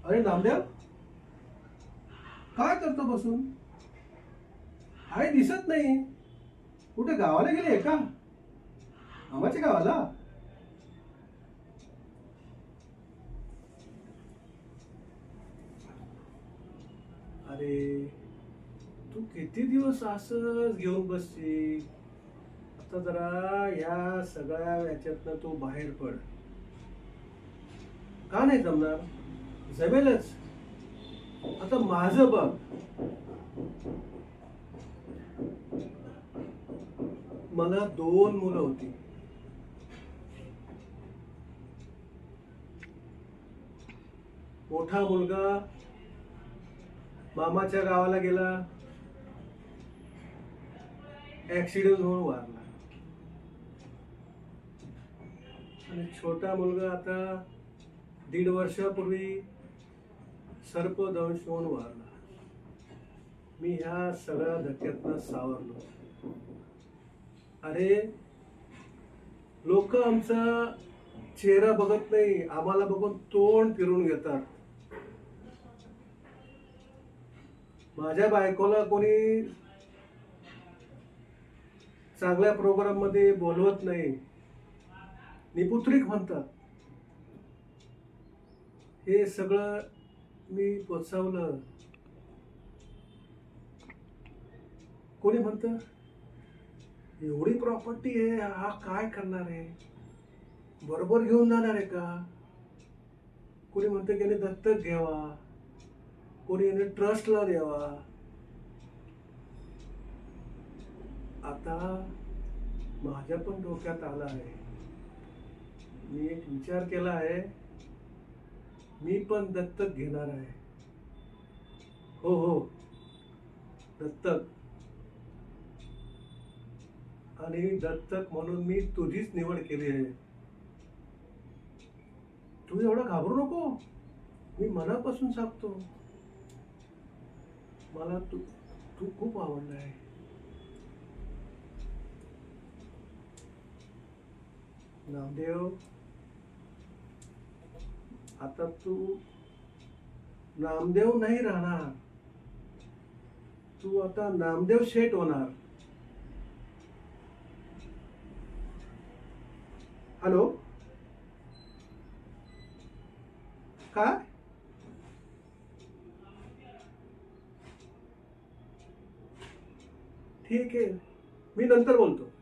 अरे नामदेव, काय करतो बसून? आई दिसत नाही. कुठे गावाला गेली का? मामाच्या गावाला? अरे, तू किती दिवस असंच घेऊन बसशी? आता जरा या सगळ्या याच्यातनं तू बाहेर पड. का नाही जमणार? जमेलच. आता माझं बघ. मला दोन मुलं होती. मोठा मुलगा मामाच्या गावाला गेला, ऍक्सिडेंट होऊन वारला. आणि छोटा मुलगा आता 1.5 वर्षापूर्वी सर्पदंश होऊन वारला. मी ह्या सगळ्या धक्क्यातनं सावरलो. अरे, लोक आमचा चेहरा बघत नाही, आम्हाला बघून तोंड फिरून घेतात. माझ्या बायकोला कोणी चांगल्या प्रोग्राम मध्ये बोलवत नाही, निपुत्रिक म्हणतात. हे सगळं मी पोचवलं. कोणी म्हणत एवढी प्रॉपर्टी आहे, हा काय करणार आहे? बरोबर घेऊन जाणार आहे का? कोणी म्हणतं की याने दत्तक घ्यावा, कोणी याने ट्रस्टला द्यावा. आता माझ्या पण डोक्यात आलं आहे. मी एक विचार केला आहे, मी पण दत्तक घेणार आहे. हो हो, दत्तक. आणि दत्तक म्हणून मी तुझीच निवड केली आहे. तू एवढं घाबरू नको, मी मनापासून सांगतो. मला तू तू खूप आवडला आहे. नामदेव, आता तू नामदेव नाही राहणार, तू आता नामदेव शेठ होणार. हॅलो, काय? ठीक आहे, मी नंतर बोलतो.